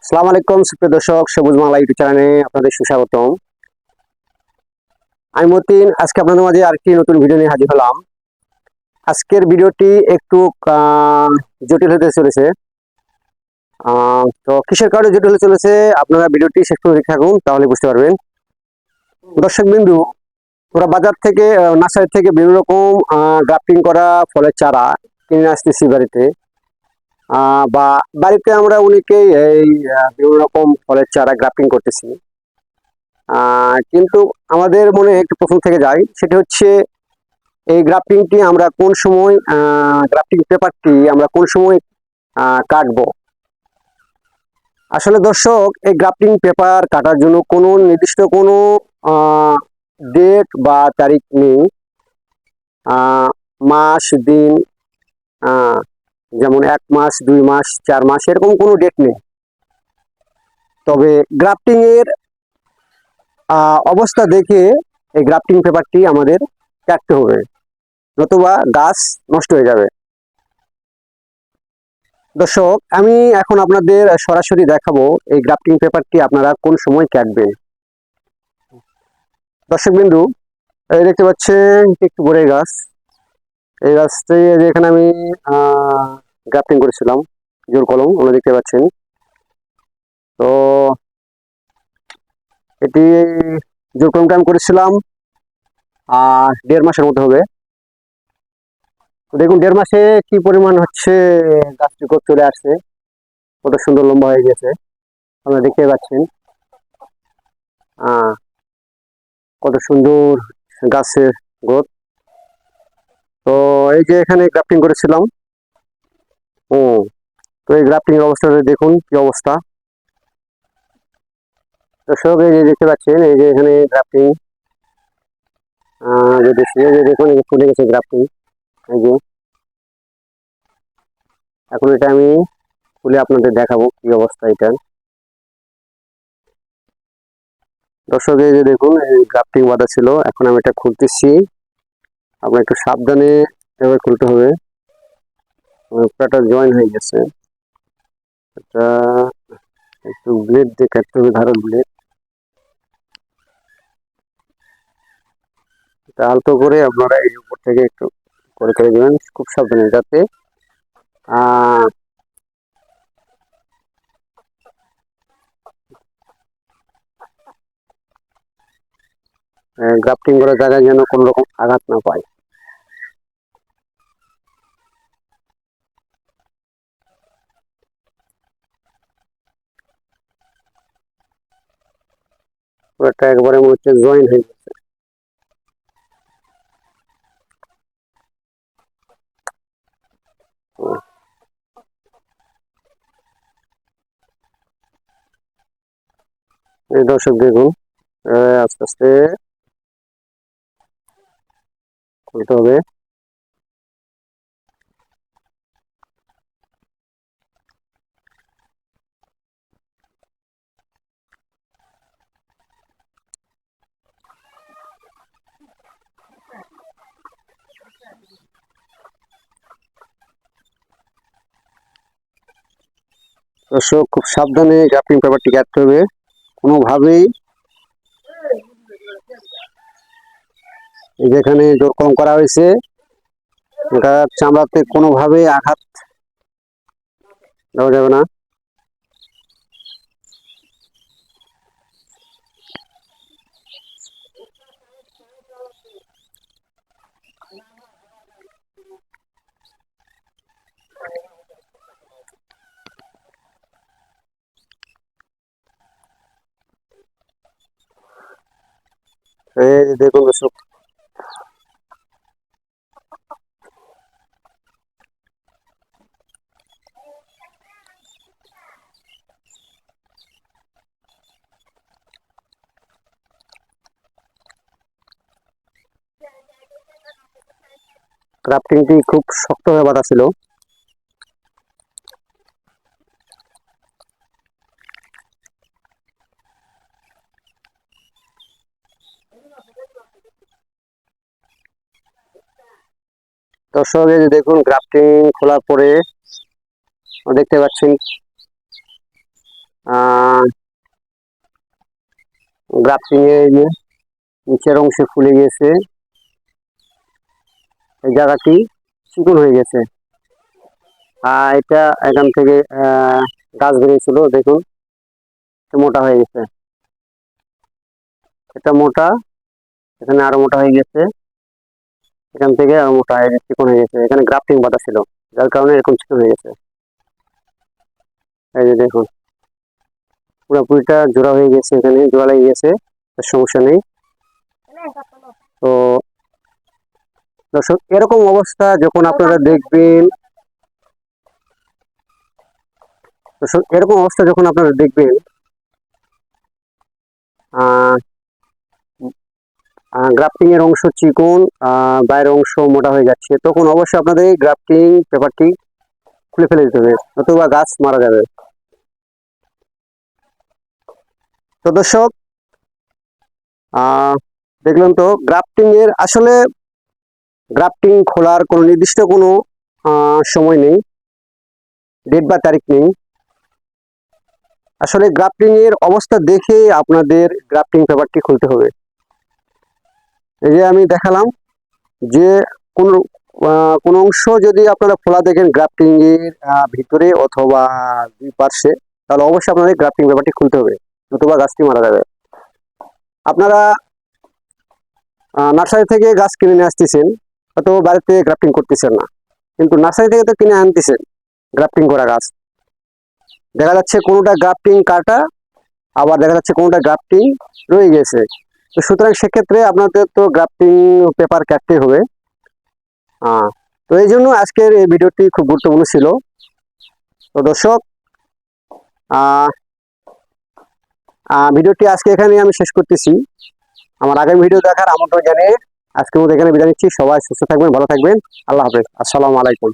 আসসালামু আলাইকুম সুপ্রিয় দর্শক, সবুজ বাংলা ইউটিউব চ্যানেলে আপনাদের সুস্বাগতম। আমি মতিন, আজকে আপনাদের মাঝে আরেকটি নতুন ভিডিও নিয়ে হাজির হলাম। আজকের ভিডিওটি একটু জটিল হতে চলেছে। তো কিসের কারণে জটিল হতে চলেছে আপনারা ভিডিওটি শেষ পর্যন্ত দেখে থাকুন, তাহলে বুঝতে পারবেন। দর্শক বিন্দু, ওরা বাজার থেকে নার্সারি থেকে বিভিন্ন রকম গ্রাফটিং করা ফলের চারা কিনে আসতেছি বাড়িতে, বা বাড়িতে আমরা অনেকেই এই বিভিন্ন রকম ফলের চারা গ্রাফটিং করতেছি। কিন্তু আমাদের মনে একটু প্রশ্ন থেকে যায়, সেটা হচ্ছে এই গ্রাফটিংটি আমরা কোন সময়, গ্রাফটিং পেপারটি আমরা কোন সময় কাটবো। আসলে দর্শক, এই গ্রাফটিং পেপার কাটার জন্য কোনো নির্দিষ্ট কোনো ডেট বা তারিখ নেই। মাস, দিন, যেমন 1 মাস, 2 মাস, 4 মাস, এরকম কোনো ডেট নেই। তবে গ্রাফটিং এর অবস্থা দেখে এই গ্রাফটিং পেপারটি আমাদের কাটতে হবে, নতুবা গাছ নষ্ট হয়ে যাবে। দর্শক, আমি এখন আপনাদের সরাসরি দেখাবো এই গ্রাফটিং পেপারটি আপনারা কোন সময় কাটবেন। দর্শক বিন্দু, এই দেখতে পাচ্ছেন একটু বড় গাছ। এই গাছটি যেখানে আমি গ্রাফটিং করেছিলাম, জোর কলম, ওগুলো দেখতে পাচ্ছেন। তো এটি জোর কলমটা আমি করেছিলাম 1.5 মাসের মতো হবে। তো দেখুন 1.5 মাসে কি পরিমাণ হচ্ছে গাছটি চলে আসছে, কত সুন্দর লম্বা হয়ে গেছে, আপনারা দেখতে পাচ্ছেন। কত সুন্দর গাছের গ্রোথ। তো এই যে এখানে গ্রাফটিং করেছিলাম, ও তো এই গ্রাফটিং এর অবস্থাটা দেখুন কি অবস্থা। দর্শক, এই যে দেখতে পাচ্ছেন, এই যে এখানে গ্রাফটিং দেখুন, এই যে ফুলে গেছে গ্রাফটিং। এই যে এখন এটা আমি খুলে আপনাদের দেখাবো কি অবস্থা এটা। দর্শক, এই যে দেখুন, এই গ্রাফটিং বাঁধা ছিল, এখন আমি এটা খুলতেছি। আপনার একটু সাবধানে এভাবে খুলতে হবে, পুরাটা জয়েন হয়ে গেছে। এটা একটু ব্লেড দিয়ে কাটতে হবে, ধারালো ব্লেড। এটা আলতো করে আপনারা এই উপর থেকে একটু করে করে দেবেন, খুব সাবধানে, যাতে গ্রাফটিং করার জায়গায় যেন কোনো রকম আঘাত না পায়। পুরোটা একবারে মনে হচ্ছে জয়েন হয়ে গেছে। এই দর্শক দেখুন, আস্তে আস্তে খুলতে হবে। দর্শক, খুব সাবধানে গ্রাফটিং পেপারটি কাটতে হবে, কোনোভাবেই যেখানে জোর কম করা হয়েছে এটা চামড়াতে কোনোভাবেই আঘাত দেওয়া যাবে না। এই যে দেখুন দর্শক, ক্রাফটিংটি খুব শক্তভাবে বাঁধা ছিল। দর্শক, এই যে দেখুন, গ্রাফটিং খোলার পরে দেখতে পাচ্ছেন গ্রাফটিং এর নিচের অংশে ফুলে গেছে, এই জায়গাটি চিকন হয়ে গেছে। এটা এখান থেকে গাছ বেরিয়েছিল, দেখুন মোটা হয়ে গেছে, এটা মোটা, এখানে আরো মোটা হয়ে গেছে, এখান থেকে আরো মোটা হয়ে গেছে, চিকন হয়ে গেছে। এখানে গ্রাফটিং বাঁধা ছিল, যার কারণে এরকম চিকন হয়ে গেছে। এই যে দেখুন পুরোপুরিটা জোড়া হয়ে গেছে, এখানে জোড়া লেগে গেছে, সমস্যা নেই। তো দর্শক, এরকম অবস্থা যখন আপনারা দেখবেন, গ্রাফটিং এর অংশ চিকন, বাইরের অংশ মোটা হয়ে যাচ্ছে, তখন অবশ্যই আপনাদের এই গ্রাফটিং পেপারটি খুলে ফেলে দিতে হবে, নতুবা গাছ মারা যাবে। তো দর্শক, দেখলেন তো গ্রাফটিং এর আসলে গ্রাফটিং খোলার কোনো নির্দিষ্ট কোনো সময় নেই, ডেট বা তারিখ নেই। আসলে গ্রাফটিং এর অবস্থা দেখে আপনাদের গ্রাফটিং পেপারটি খুলতে হবে। এই যে আমি দেখালাম যে কোন অংশ যদি আপনারা খোলা দেখেন গ্রাফটিং এর ভিতরে অথবা দুই পার্শ্বে, তাহলে অবশ্যই আপনাদের গ্রাফটিং পেপারটি খুলতে হবে, নতুবা গাছটি মারা যাবে। আপনারা নার্সারি থেকে গাছ কিনে নিয়ে আসতেছেন, হয়তো বাড়িতে গ্রাফটিং করতেছেন না, কিন্তু নার্সারি থেকে তো কিনে আনতেছেন গ্রাফটিং করা গাছ, দেখা যাচ্ছে কোনোটা গ্রাফটিং কাটা, আবার দেখা যাচ্ছে কোনোটা গ্রাফটিং রয়ে গেছে। তো সুতরাং সেক্ষেত্রে আপনাদের তো গ্রাফটিং পেপার কাটতে হবে। তো এই জন্য আজকের এই ভিডিওটি খুব গুরুত্বপূর্ণ ছিল। তো দর্শক, ভিডিওটি আজকে এখানে আমি শেষ করতেছি। আমার আগামী ভিডিও দেখার আমন্ত্রণ জানিয়ে আজকের মতো এখানে বিদায় নিচ্ছি। সবাই সুস্থ থাকবেন, ভালো থাকবেন। আল্লাহ হাফেজ। আসসালামু আলাইকুম।